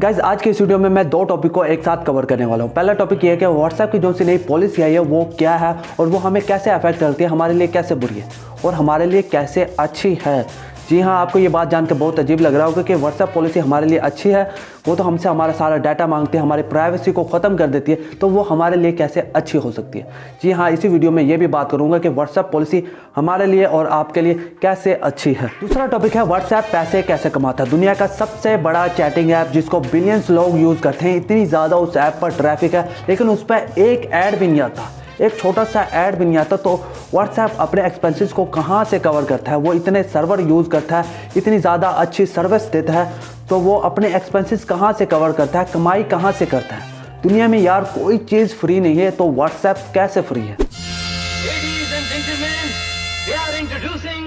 Guys आज की इस वीडियो में मैं दो टॉपिक को एक साथ कवर करने वाला हूँ। पहला टॉपिक ये है कि व्हाट्सएप की जो सी नई पॉलिसी आई है वो क्या है और वो हमें कैसे अफेक्ट करती है, हमारे लिए कैसे बुरी है और हमारे लिए कैसे अच्छी है। जी हाँ, आपको ये बात जानकर बहुत अजीब लग रहा होगा कि व्हाट्सएप पॉलिसी हमारे लिए अच्छी है, वो तो हमसे हमारा सारा डाटा मांगती है, हमारी प्राइवेसी को ख़त्म कर देती है, तो वो हमारे लिए कैसे अच्छी हो सकती है। जी हाँ, इसी वीडियो में ये भी बात करूंगा कि व्हाट्सएप पॉलिसी हमारे लिए और आपके लिए कैसे अच्छी है। दूसरा टॉपिक है व्हाट्सएप पैसे कैसे कमाता है। दुनिया का सबसे बड़ा चैटिंग ऐप जिसको बिलियंस लोग यूज़ करते हैं, इतनी ज़्यादा उस ऐप पर ट्रैफिक है लेकिन उस पर एक ऐड भी नहीं आता, एक छोटा सा ऐड भी नहीं आता। तो व्हाट्सएप अपने एक्सपेंसेस को कहाँ से कवर करता है? वो इतने सर्वर यूज़ करता है, इतनी ज़्यादा अच्छी सर्विस देता है, तो वो अपने एक्सपेंसेस कहाँ से कवर करता है, कमाई कहाँ से करता है? दुनिया में यार कोई चीज़ फ्री नहीं है, तो व्हाट्सएप कैसे फ्री है? Ladies and gentlemen, we are introducing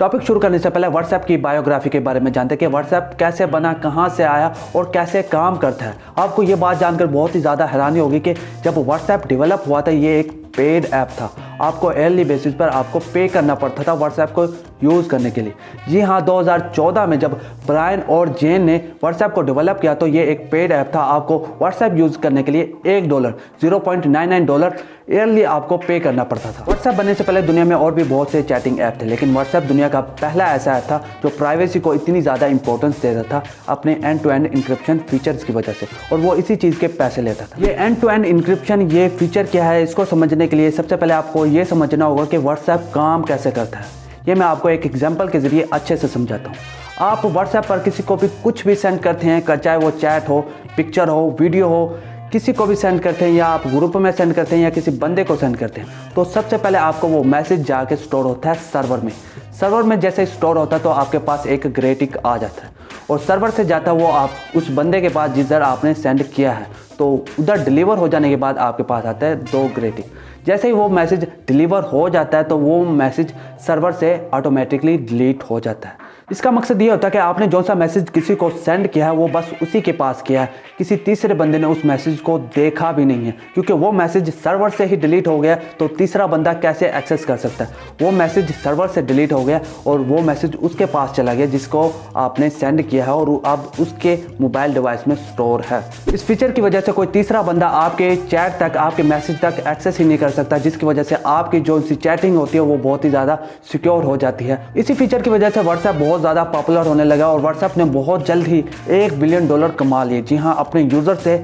topic शुरू करने से पहले व्हाट्सएप की बायोग्राफी के बारे में जानते हैं कि व्हाट्सएप कैसे बना, कहाँ से आया और कैसे काम करता है। आपको ये बात जानकर बहुत ही ज़्यादा हैरानी होगी कि जब व्हाट्सएप डेवलप हुआ था ये एक पेड ऐप था, आपको ईयरली बेसिस पर आपको पे करना पड़ता था व्हाट्सएप को यूज़ करने के लिए। जी हाँ, 2014 में जब ब्रायन और जेन ने व्हाट्सएप को डेवलप किया तो ये एक पेड ऐप था। आपको व्हाट्सएप यूज़ करने के लिए $1 $0.99 ईयरली आपको पे करना पड़ता था। व्हाट्सएप बनने से पहले दुनिया में और भी बहुत से चैटिंग ऐप थे, लेकिन व्हाट्सएप दुनिया का पहला ऐसा ऐप था जो प्राइवेसी को इतनी ज़्यादा इंपॉर्टेंस देता था अपने end to end encryption features की वजह से, और वो इसी चीज़ के पैसे लेता था। ये एंड टू एंड इंक्रिप्शन ये फीचर क्या है, इसको समझने के लिए सबसे पहले आपको ये समझना होगा कि व्हाट्सएप काम कैसे करता है। ये मैं आपको एक एग्जांपल के ज़रिए अच्छे से समझाता हूँ। आप व्हाट्सएप पर किसी को भी कुछ भी सेंड करते हैं, चाहे वो चैट हो, पिक्चर हो, वीडियो हो, किसी को भी सेंड करते हैं या आप ग्रुप में सेंड करते हैं या किसी बंदे को सेंड करते हैं, तो सबसे पहले आपको वो मैसेज जाके स्टोर होता है सर्वर में। सर्वर में जैसे स्टोर होता है तो आपके पास एक ग्रे टिक आ जाता है और सर्वर से जाता है वो आप उस बंदे के पास जिधर आपने सेंड किया है, तो उधर डिलीवर हो जाने के बाद आपके पास आता है 2 ग्रे टिक। जैसे ही वो मैसेज डिलीवर हो जाता है तो वो मैसेज सर्वर से ऑटोमेटिकली डिलीट हो जाता है। इसका मकसद ये होता है कि आपने जो सा मैसेज किसी को सेंड किया है वो बस उसी के पास किया है, किसी तीसरे बंदे ने उस मैसेज को देखा भी नहीं है, क्योंकि वो मैसेज सर्वर से ही डिलीट हो गया तो तीसरा बंदा कैसे एक्सेस कर सकता है। वो मैसेज सर्वर से डिलीट हो गया और वो मैसेज उसके पास चला गया जिसको आपने सेंड किया है और अब उसके मोबाइल डिवाइस में स्टोर है। इस फीचर की वजह से कोई तीसरा बंदा आपके चैट तक, आपके मैसेज तक एक्सेस ही नहीं कर सकता, जिसकी वजह से आपकी जो सी चैटिंग होती है वो बहुत ही ज़्यादा सिक्योर हो जाती है। इसी फीचर की वजह से व्हाट्सएप बहुत ज़्यादा पॉपुलर होने लगा और व्हाट्सएप ने बहुत जल्द ही $1 बिलियन कमा लिए। जी हाँ, अपने यूज़र से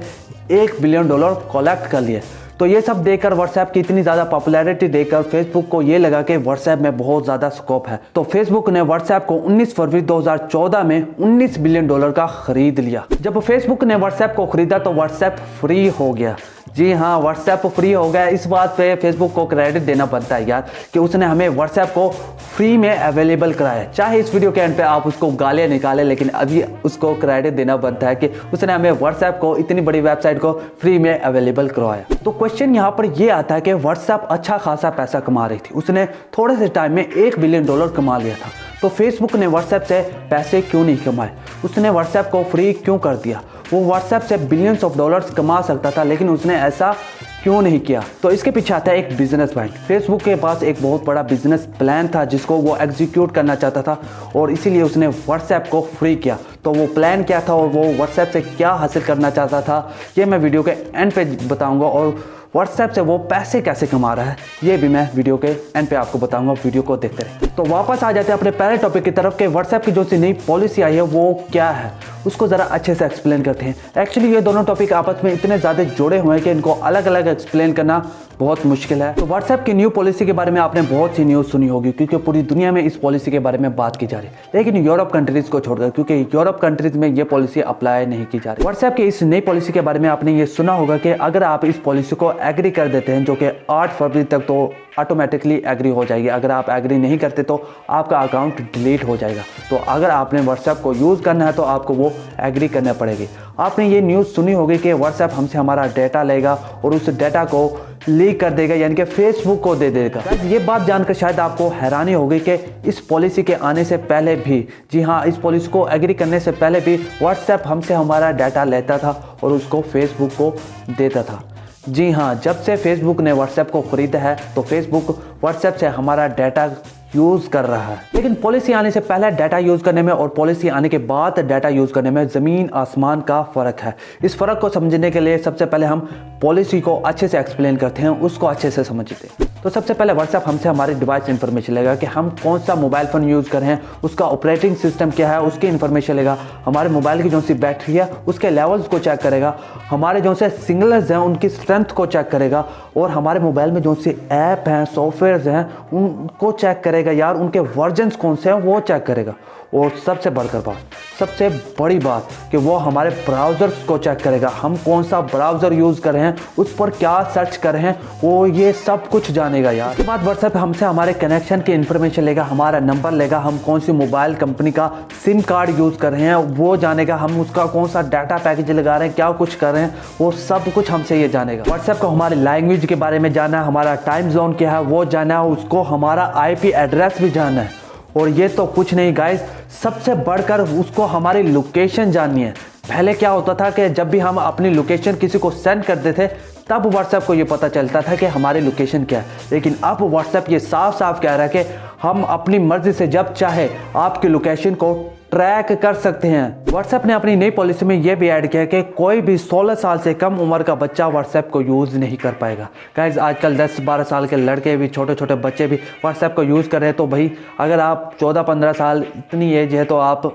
$1 बिलियन कलेक्ट कर लिए। तो ये सब देखकर, व्हाट्सएप की इतनी ज़्यादा पॉपुलैरिटी देखकर फेसबुक को ये लगा कि व्हाट्सएप में बहुत ज़्यादा स्कोप है, तो फेसबुक ने व्हाट्सएप को 19 फरवरी 2014 में $19 बिलियन का खरीद लिया। जब फेसबुक ने व्हाट्सएप को खरीदा तो व्हाट्सएप फ्री हो गया। जी हाँ, व्हाट्सएप फ्री हो गया। इस बात पे फेसबुक को क्रेडिट देना बनता है यार कि उसने हमें व्हाट्सएप को फ्री में अवेलेबल कराया। चाहे इस वीडियो के एंड पे आप उसको गालियाँ निकालें, लेकिन अभी उसको क्रेडिट देना बनता है कि उसने हमें व्हाट्सएप को, इतनी बड़ी वेबसाइट को फ्री में अवेलेबल करवाया। तो क्वेश्चन यहाँ पर ये आता है कि व्हाट्सएप अच्छा खासा पैसा कमा रही थी, उसने थोड़े से टाइम में $1 बिलियन कमा लिया था, तो फेसबुक ने व्हाट्सएप से पैसे क्यों नहीं कमाए? उसने व्हाट्सएप को फ्री क्यों कर दिया? वो व्हाट्सएप से बिलियंस ऑफ डॉलर्स कमा सकता था, लेकिन उसने ऐसा क्यों नहीं किया? तो इसके पीछे आता है एक बिजनेस माइंड। फेसबुक के पास एक बहुत बड़ा बिजनेस प्लान था जिसको वो एग्जीक्यूट करना चाहता था और इसीलिए उसने व्हाट्सएप को फ्री किया। तो वो प्लान क्या था और वो व्हाट्सएप से क्या हासिल करना चाहता था, ये मैं वीडियो के एंड पे बताऊंगा, और व्हाट्सएप से वो पैसे कैसे कमा रहा है ये भी मैं वीडियो के एंड पे आपको बताऊंगा। वीडियो को देखते रहे। तो वापस आ जाते हैं अपने पहले टॉपिक की तरफ कि व्हाट्सएप की जो सी नई पॉलिसी आई है वो क्या है, उसको ज़रा अच्छे से एक्सप्लेन करते हैं। एक्चुअली ये दोनों टॉपिक आपस में इतने ज़्यादा जुड़े हुए हैं कि इनको अलग अलग एक्सप्लेन करना बहुत मुश्किल है। तो व्हाट्सएप की न्यू पॉलिसी के बारे में आपने बहुत सी न्यूज़ सुनी होगी, क्योंकि पूरी दुनिया में इस पॉलिसी के बारे में बात की जा रही है, लेकिन यूरोप कंट्रीज़ को छोड़कर, क्योंकि यूरोप कंट्रीज़ में ये पॉलिसी अप्लाई नहीं की जा रही। व्हाट्सएप की इस नई पॉलिसी के बारे में आपने ये सुना होगा कि अगर आप इस पॉलिसी को एग्री कर देते हैं, जो कि 8 फरवरी तक तो ऑटोमेटिकली एग्री हो जाएगी, अगर आप एग्री नहीं करते तो आपका अकाउंट डिलीट हो जाएगा। तो अगर आपने व्हाट्सएप को यूज़ करना है तो आपको वो एग्री करना पड़ेगी। आपने ये न्यूज़ सुनी होगी कि व्हाट्सएप हमसे हमारा डेटा लेगा और उस डेटा को लीक कर देगा, यानी कि फेसबुक को दे देगा। ये बात जानकर शायद आपको हैरानी होगी कि इस पॉलिसी के आने से पहले भी, जी हाँ, इस पॉलिसी को एग्री करने से पहले भी व्हाट्सएप हमसे हमारा डाटा लेता था और उसको फेसबुक को देता था। जी हाँ, जब से फेसबुक ने व्हाट्सएप को ख़रीदा है तो फेसबुक व्हाट्सएप से हमारा डाटा यूज़ कर रहा है। लेकिन पॉलिसी आने से पहले डाटा यूज़ करने में और पॉलिसी आने के बाद डाटा यूज़ करने में ज़मीन आसमान का फ़र्क है। इस फ़र्क को समझने के लिए सबसे पहले हम पॉलिसी को अच्छे से एक्सप्लेन करते हैं, उसको अच्छे से समझते हैं। तो सबसे पहले व्हाट्सएप हमसे हमारी डिवाइस इन्फॉर्मेशन लेगा कि हम कौन सा मोबाइल फ़ोन यूज़ कर रहे हैं, उसका ऑपरेटिंग सिस्टम क्या है, उसकी इन्फॉर्मेशन लेगा। हमारे मोबाइल की जो सी बैटरी है उसके लेवल्स को चेक करेगा, हमारे जो से सिग्नल्स हैं उनकी स्ट्रेंथ को चेक करेगा, और हमारे मोबाइल में जो सी ऐप हैं, सॉफ्टवेयर्स हैं, उनको चेक करेगा यार, उनके वर्जन्स कौन से हैं वो चेक करेगा। और सबसे बढ़कर बात, सबसे बड़ी बात कि वो हमारे ब्राउज़र्स को चेक करेगा, हम कौन सा ब्राउज़र यूज़ कर रहे हैं, उस पर क्या सर्च कर रहे हैं, वो ये सब कुछ जानेगा यार। उसके बाद व्हाट्सएप हमसे हमारे कनेक्शन की इन्फॉर्मेशन लेगा, हमारा नंबर लेगा, हम कौन सी मोबाइल कंपनी का सिम कार्ड यूज़ कर रहे हैं वो जानेगा, हम उसका कौन सा डाटा पैकेज लगा रहे हैं, क्या कुछ कर रहे हैं, वो सब कुछ हमसे ये जानेगा। व्हाट्सएप को हमारी लैंग्वेज के बारे में जानना है, हमारा टाइम जोन क्या है वो जानना है, उसको हमारा IP एड्रेस भी जानना है। और ये तो कुछ नहीं गाइस, सबसे बढ़कर उसको हमारी लोकेशन जाननी है। पहले क्या होता था कि जब भी हम अपनी लोकेशन किसी को सेंड करते थे तब व्हाट्सएप को ये पता चलता था कि हमारी लोकेशन क्या है, लेकिन अब व्हाट्सएप ये साफ साफ कह रहा है कि हम अपनी मर्जी से जब चाहे आपकी लोकेशन को ट्रैक कर सकते हैं। व्हाट्सएप ने अपनी नई पॉलिसी में यह भी ऐड किया कि कोई भी 16 साल से कम उम्र का बच्चा व्हाट्सएप को यूज़ नहीं कर पाएगा। गाइस आजकल 10-12 साल के लड़के भी, छोटे छोटे बच्चे भी व्हाट्सएप को यूज़ कर रहे हैं, तो भाई अगर आप 14-15 साल इतनी एज है तो आप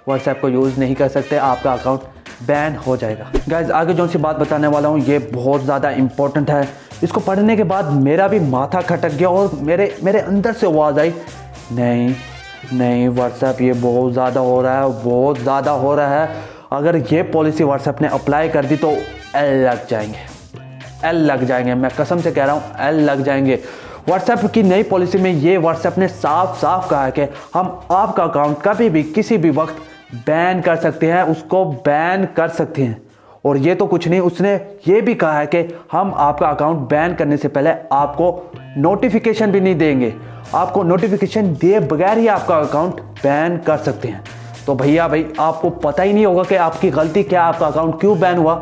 व्हाट्सएप को यूज़ नहीं कर सकते, आपका अकाउंट बैन हो जाएगा। गाइस आगे जो सी बात बताने वाला हूँ ये बहुत ज़्यादा इंपॉर्टेंट है। इसको पढ़ने के बाद मेरा भी माथा खटक गया और मेरे अंदर से आवाज़ आई, नहीं व्हाट्सएप ये बहुत ज़्यादा हो रहा है, बहुत ज़्यादा हो रहा है। अगर ये पॉलिसी व्हाट्सएप ने अप्लाई कर दी तो एल लग जाएंगे, मैं कसम से कह रहा हूँ एल लग जाएंगे। व्हाट्सएप की नई पॉलिसी में ये व्हाट्सएप ने साफ साफ कहा है कि हम आपका अकाउंट कभी भी किसी भी वक्त बैन कर सकते हैं, उसको बैन कर सकते हैं। और ये तो कुछ नहीं, उसने ये भी कहा है कि हम आपका अकाउंट बैन करने से पहले आपको नोटिफिकेशन भी नहीं देंगे, आपको नोटिफिकेशन दिए बगैर ही आपका अकाउंट बैन कर सकते हैं। तो भैया भाई आपको पता ही नहीं होगा कि आपकी गलती क्या, आपका अकाउंट क्यों बैन हुआ।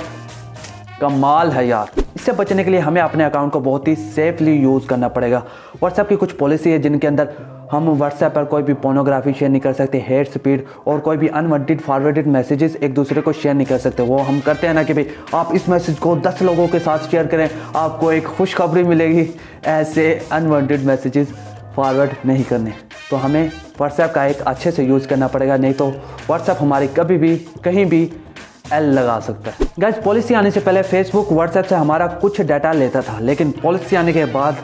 कमाल है यार। इससे बचने के लिए हमें अपने अकाउंट को बहुत ही सेफली यूज़ करना पड़ेगा। व्हाट्सएप की कुछ पॉलिसी है जिनके अंदर हम व्हाट्सएप पर कोई भी पोर्नोग्राफी शेयर नहीं कर सकते, हेट स्पीड और कोई भी अनवांटेड फॉरवर्डेड मैसेजेस एक दूसरे को शेयर नहीं कर सकते। वो हम करते हैं ना कि भाई आप इस मैसेज को 10 लोगों के साथ शेयर करें, आपको एक खुशखबरी मिलेगी। ऐसे अनवांटेड मैसेजेस फॉरवर्ड नहीं करने। तो हमें व्हाट्सएप का एक अच्छे से यूज़ करना पड़ेगा, नहीं तो व्हाट्सएप हमारी कभी भी कहीं भी एल लगा सकता है। गाइस पॉलिसी आने से पहले फेसबुक व्हाट्सएप से हमारा कुछ डाटा लेता था, लेकिन पॉलिसी आने के बाद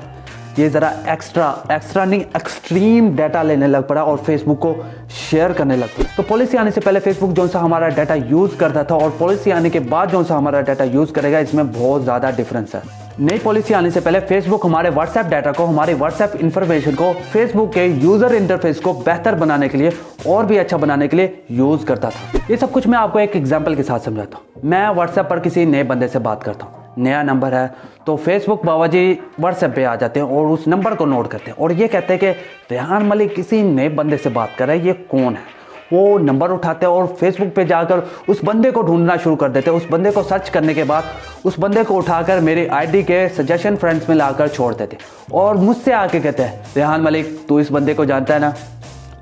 ये ज़रा एक्स्ट्रा नहीं एक्सट्रीम डाटा लेने लग पड़ा और फेसबुक को शेयर करने लग पड़ा। तो पॉलिसी आने से पहले फेसबुक जो सा हमारा डाटा यूज़ करता था और पॉलिसी आने के बाद जो सा हमारा डाटा यूज़ करेगा, इसमें बहुत ज़्यादा डिफरेंस है। नई पॉलिसी आने से पहले फेसबुक हमारे व्हाट्सएप डाटा को, हमारे व्हाट्सएप इन्फॉर्मेशन को फेसबुक के यूज़र इंटरफेस को बेहतर बनाने के लिए और भी अच्छा बनाने के लिए यूज़ करता था। ये सब कुछ मैं आपको एक एग्जाम्पल के साथ समझाता हूँ। मैं व्हाट्सएप पर किसी नए बंदे से बात करता हूँ, नया नंबर है, तो फेसबुक बाबा जी व्हाट्सएप पे आ जाते हैं और उस नंबर को नोट करते हैं और ये कहते हैं कि रेहान मलिक किसी नए बंदे से बात कर रहा है, ये कौन है। वो नंबर उठाते हैं और फेसबुक पे जाकर उस बंदे को ढूंढना शुरू कर देते हैं। उस बंदे को सर्च करने के बाद उस बंदे को उठाकर मेरी आईडी के सजेशन फ्रेंड्स में लाकर छोड़ देते और मुझसे आके कहते हैं, रेहान मलिक तू इस बंदे को जानता है ना,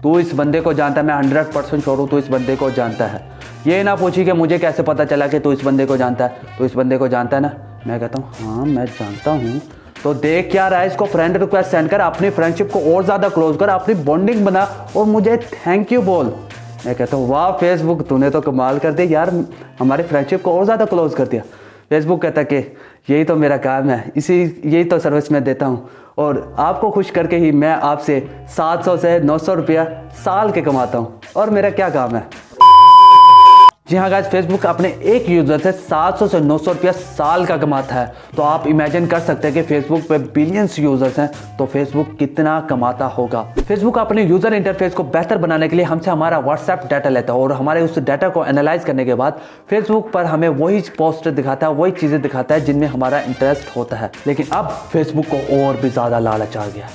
तू इस बंदे को जानता है, मैं 100% श्योर हूँ तू इस बंदे को जानता है। ये ना पूछी कि मुझे कैसे पता चला कि तू इस बंदे को जानता है, तू इस बंदे को जानता है ना। मैं कहता हूँ हाँ मैं जानता हूँ। तो देख क्या रहा है, इसको फ्रेंड रिक्वेस्ट सेंड कर, अपनी फ्रेंडशिप को और ज़्यादा क्लोज कर, अपनी बॉन्डिंग बना और मुझे थैंक यू बोल। मैं कहता हूँ वाह फेसबुक तूने तो कमाल कर दिया यार, हमारी फ्रेंडशिप को और ज़्यादा क्लोज कर दिया। फेसबुक कहता कि यही तो मेरा काम है, यही तो सर्विस मैं देता हूँ और आपको खुश करके ही मैं आपसे 700 से 900 रुपया साल के कमाता हूँ और मेरा क्या काम है। जी हाँ गाइस, फेसबुक अपने एक यूज़र से 700 से 900 रुपया साल का कमाता है। तो आप इमेजिन कर सकते हैं कि फेसबुक पे बिलियंस यूज़र्स हैं, तो फेसबुक कितना कमाता होगा। फेसबुक अपने यूज़र इंटरफेस को बेहतर बनाने के लिए हमसे हमारा व्हाट्सएप डाटा लेता है और हमारे उस डाटा को एनालाइज करने के बाद फेसबुक पर हमें वही पोस्ट दिखाता है, वही चीज़ें दिखाता है जिनमें हमारा इंटरेस्ट होता है। लेकिन अब फेसबुक को और भी ज़्यादा लालच आ गया,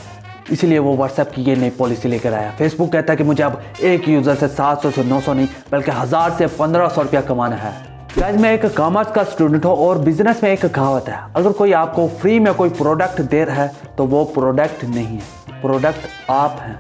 इसलिए वो व्हाट्सएप की ये नई पॉलिसी लेकर आया। फेसबुक कहता है कि मुझे अब एक यूज़र से 700 से 900 नहीं बल्कि 1000 से 1500 रुपया कमाना है। गाइस मैं एक कॉमर्स का स्टूडेंट हूँ और बिजनेस में एक कहावत है, अगर कोई आपको फ्री में कोई प्रोडक्ट दे रहा है तो वो प्रोडक्ट नहीं है। प्रोडक्ट आप हैं।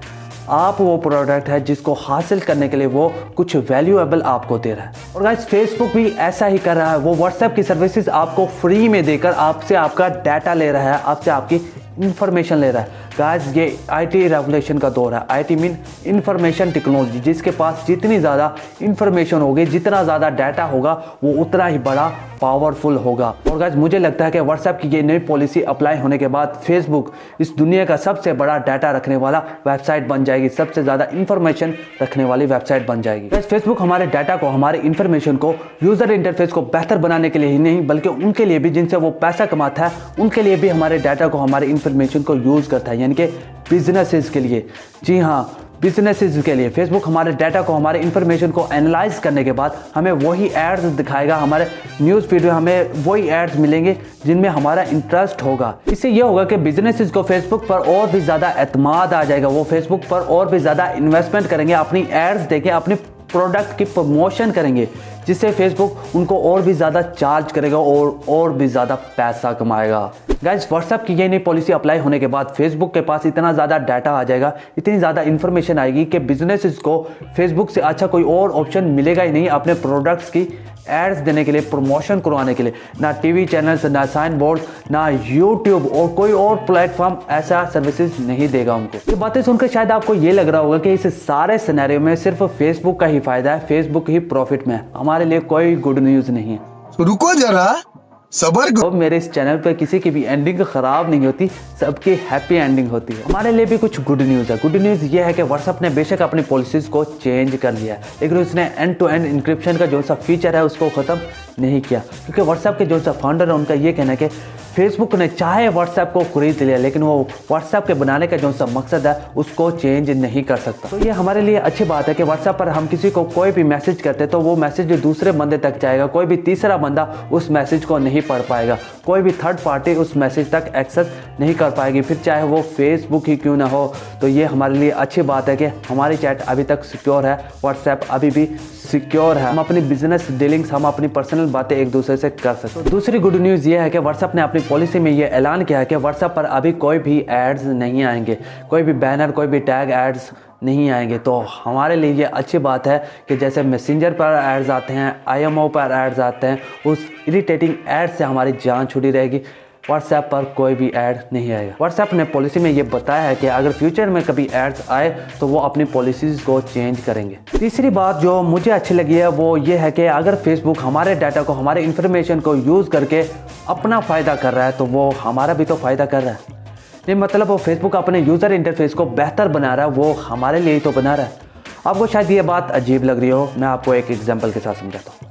आप वो प्रोडक्ट है जिसको हासिल करने के लिए वो कुछ वैल्यूएबल आपको दे रहा है। और गाइस फेसबुक भी ऐसा ही कर रहा है। वो व्हाट्सएप की सर्विसेज आपको फ्री में देकर आपसे आपका डाटा ले रहा है, आपसे आपकी इंफॉर्मेशन ले रहा है। गाइस ये आईटी रेवोल्यूशन का दौर है। IT mean information technology. जिसके पास जितनी ज़्यादा इंफॉर्मेशन होगी, जितना ज़्यादा डाटा होगा, वो उतना ही बड़ा पावरफुल होगा। और गाइस मुझे लगता है कि व्हाट्सएप की ये नई पॉलिसी अप्लाई होने के बाद फेसबुक इस दुनिया का सबसे बड़ा डाटा रखने वाला वेबसाइट बन जाएगी, सबसे ज़्यादा इंफॉर्मेशन रखने वाली वेबसाइट बन जाएगी। गाइस फेसबुक हमारे डाटा को, हमारे इंफॉर्मेशन को, यूज़र इंटरफेस को बेहतर बनाने के लिए ही नहीं बल्कि उनके लिए भी जिनसे वो पैसा कमाता है, उनके लिए भी हमारे डाटा को, हमारे इंफॉर्मेशन को यूज़ करता है, यानी कि बिजनेसेस के लिए। जी हाँ, बिजनेसेस के लिए फेसबुक हमारे डाटा को, हमारे इंफॉर्मेशन को एनालाइज करने के बाद हमें वही एड्स दिखाएगा। हमारे न्यूज़ फीड में हमें वही एड्स मिलेंगे जिनमें हमारा इंटरेस्ट होगा। इससे यह होगा कि बिजनेसेस को फेसबुक पर और भी ज़्यादा एतमाद आ जाएगा। वो फेसबुक पर और भी ज़्यादा इन्वेस्टमेंट करेंगे, अपनी एड्स देंगे, अपनी प्रोडक्ट की प्रमोशन करेंगे, जिससे फेसबुक उनको और भी ज़्यादा चार्ज करेगा और भी ज़्यादा पैसा कमाएगा। गाइस व्हाट्सएप की ये नई पॉलिसी अप्लाई होने के बाद फेसबुक के पास इतना ज़्यादा डाटा आ जाएगा, इतनी ज़्यादा इन्फॉर्मेशन आएगी कि बिजनेसेस को फेसबुक से अच्छा कोई और ऑप्शन मिलेगा ही नहीं अपने प्रोडक्ट्स की एड्स देने के लिए, प्रमोशन करवाने के लिए। ना टीवी चैनल्स, ना साइन बोर्ड, ना यूट्यूब और कोई और प्लेटफॉर्म ऐसा सर्विसेज नहीं देगा उनको। ये बातें सुनकर शायद आपको ये लग रहा होगा कि इस सारे सिनेरियो में सिर्फ फेसबुक का ही फायदा है, फेसबुक ही प्रॉफिट में है, हमारे लिए कोई गुड न्यूज़ नहीं है। तो रुको जरा, सबर तो मेरे इस चैनल पे किसी की भी एंडिंग खराब नहीं होती, सबकी हैप्पी एंडिंग होती है। हमारे लिए भी कुछ गुड न्यूज़ है। गुड न्यूज़ ये है कि व्हाट्सएप ने बेशक अपनी पॉलिसीज़ को चेंज कर लिया है, लेकिन उसने एंड टू एंड इंक्रिप्शन का जो सा फीचर है उसको ख़त्म नहीं किया। क्योंकि व्हाट्सएप के जो सा फाउंडर है उनका ये कहना है कि फेसबुक ने चाहे व्हाट्सएप को खरीद लिया, लेकिन वो व्हाट्सएप के बनाने का जो सा मकसद है उसको चेंज नहीं कर सकता। तो ये हमारे लिए अच्छी बात है कि व्हाट्सएप पर हम किसी को कोई भी मैसेज करते हैं तो वो मैसेज दूसरे बंदे तक जाएगा, कोई भी तीसरा बंदा उस मैसेज को नहीं पढ़ पाएगा, कोई भी थर्ड पार्टी उस मैसेज तक एक्सेस नहीं कर पाएगी, फिर चाहे वो फेसबुक ही क्यों ना हो। तो ये हमारे लिए अच्छी बात है कि हमारी चैट अभी तक सिक्योर है, व्हाट्सएप अभी भी सिक्योर है। हम अपनी बिजनेस डीलिंग्स, हम अपनी पर्सनल बातें एक दूसरे से कर सकते हैं। तो दूसरी गुड न्यूज़ ये है कि व्हाट्सएप ने अपनी पॉलिसी में ये ऐलान किया है कि व्हाट्सएप पर अभी कोई भी एड्स नहीं आएंगे, कोई भी बैनर, कोई भी टैग एड्स नहीं आएंगे। तो हमारे लिए ये अच्छी बात है कि जैसे मैसेंजर पर एड्स आते हैं, IMO पर एड्स आते हैं, उस इरिटेटिंग एड्स से हमारी जान छुड़ी रहेगी। व्हाट्सएप पर कोई भी ऐड नहीं आएगा। व्हाट्सएप ने पॉलिसी में ये बताया है कि अगर फ्यूचर में कभी एड्स आए तो वो अपनी पॉलिसीज़ को चेंज करेंगे। तीसरी बात जो मुझे अच्छी लगी है वो ये है कि अगर फेसबुक हमारे डाटा को, हमारे इंफॉर्मेशन को यूज़ करके अपना फ़ायदा कर रहा है तो वो हमारा भी तो फ़ायदा कर रहा है। नहीं मतलब वो फेसबुक अपने यूज़र इंटरफेस को बेहतर बना रहा है, वो हमारे लिए ही तो बना रहा है। आपको शायद ये बात अजीब लग रही हो, मैं आपको एक एग्जांपल के साथ समझाता हूँ।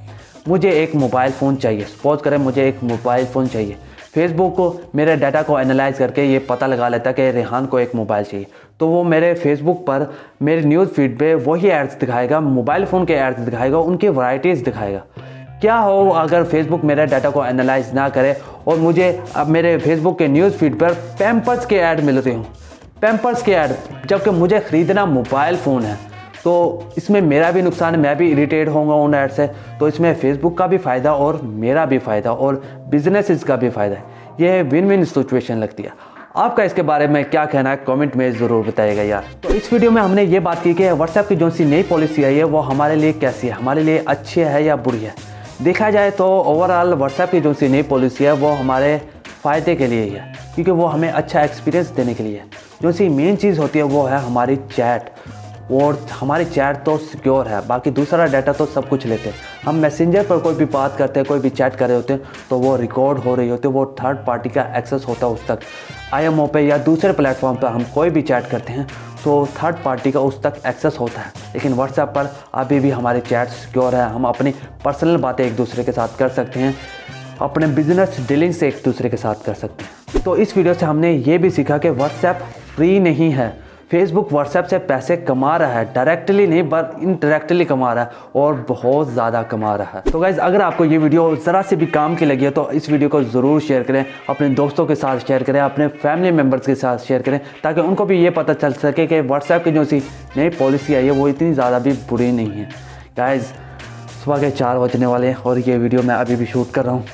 मुझे एक मोबाइल फ़ोन चाहिए, सपोज करें मुझे एक मोबाइल फ़ोन चाहिए। फेसबुक को मेरे डाटा को एनालाइज करके ये पता लगा लेता कि रेहान को एक मोबाइल चाहिए, तो वो मेरे फेसबुक पर मेरे न्यूज़ फीड पे वही एड्स दिखाएगा, मोबाइल फ़ोन के एड्स दिखाएगा, उनकी वैराइटीज़ दिखाएगा। क्या हो अगर फेसबुक मेरे डाटा को एनालाइज ना करे और मुझे अब मेरे फेसबुक के न्यूज़ फीड पर पैम्पर्स के ऐड मिल रहे हों, पैम्पर्स के ऐड, जबकि मुझे ख़रीदना मोबाइल फ़ोन है। तो इसमें मेरा भी नुकसान है, मैं भी इरिटेट होऊंगा उन ऐड से। तो इसमें फेसबुक का भी फ़ायदा और मेरा भी फ़ायदा और बिजनेस का भी फ़ायदा है। ये विन विन सिचुएशन लगती है। आपका इसके बारे में क्या कहना है कमेंट में ज़रूर बताइएगा यार। तो इस वीडियो में हमने ये बात की कि व्हाट्सएप की जो सी नई पॉलिसी आई है वो हमारे लिए कैसी है, हमारे लिए अच्छी है या बुरी है। देखा जाए तो ओवरऑल व्हाट्सएप की जो सी नई पॉलिसी है वो हमारे फ़ायदे के लिए ही है, क्योंकि वो हमें अच्छा एक्सपीरियंस देने के लिए है। जो सी मेन चीज़ होती है वो है हमारी चैट, और हमारी चैट तो सिक्योर है, बाकी दूसरा डाटा तो सब कुछ लेते हैं। हम मैसेंजर पर कोई भी बात करते हैं, कोई भी चैट कर रहे होते हैं तो वो रिकॉर्ड हो रही होती है, वो थर्ड पार्टी का एक्सेस होता है उस तक। IMO पे या दूसरे प्लेटफॉर्म पर हम कोई भी चैट करते हैं तो थर्ड पार्टी का उस तक एक्सेस होता है। लेकिन व्हाट्सएप पर अभी भी हमारी चैट सिक्योर है, हम अपनी पर्सनल बातें एक दूसरे के साथ कर सकते हैं, अपने बिजनेस डीलिंग से एक दूसरे के साथ कर सकते हैं। तो इस वीडियो से हमने ये भी सीखा कि व्हाट्सएप फ्री नहीं है। फेसबुक व्हाट्सएप से पैसे कमा रहा है, डायरेक्टली नहीं पर इनडायरेक्टली कमा रहा है और बहुत ज़्यादा कमा रहा है। तो गाइज़ अगर आपको ये वीडियो ज़रा से भी काम की लगी है तो इस वीडियो को ज़रूर शेयर करें, अपने दोस्तों के साथ शेयर करें, अपने फैमिली मेम्बर्स के साथ शेयर करें, ताकि उनको भी ये पता चल सके कि व्हाट्सएप की जो सी नई पॉलिसी आई है वो इतनी ज़्यादा भी बुरी नहीं है। गाइज़ सुबह के 4 बजने वाले हैं और ये वीडियो मैं अभी भी शूट कर रहा हूँ,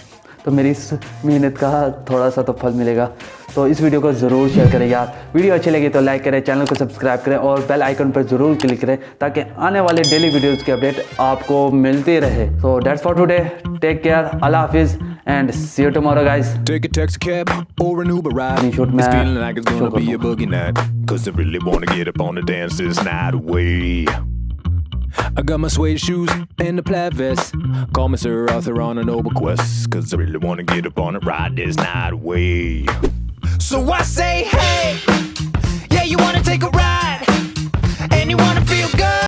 तो मेरी इस मेहनत का थोड़ा सा तो फल मिलेगा। तो इस वीडियो को ज़रूर शेयर करें यार। वीडियो अच्छी लगी तो लाइक करें, चैनल को सब्सक्राइब करें और बेल आइकन पर ज़रूर क्लिक करें ताकि आने वाले डेली वीडियोज़ की अपडेट आपको मिलती रहे। So that's for today, take care, अल्लाह हाफिज़ and see you tomorrow guys. Take a taxi cab or an Uber ride. Any shoot, It's man. feeling like it's gonna Shoot, be go. a boogie night. Cause I really wanna get up on the dance this night away. I got my suede shoes and a plaid vest. Call me Sir Arthur on a noble quest. Cause I really wanna get up on it, ride this night away. So I say, hey, yeah, you wanna take a ride? And you wanna feel good?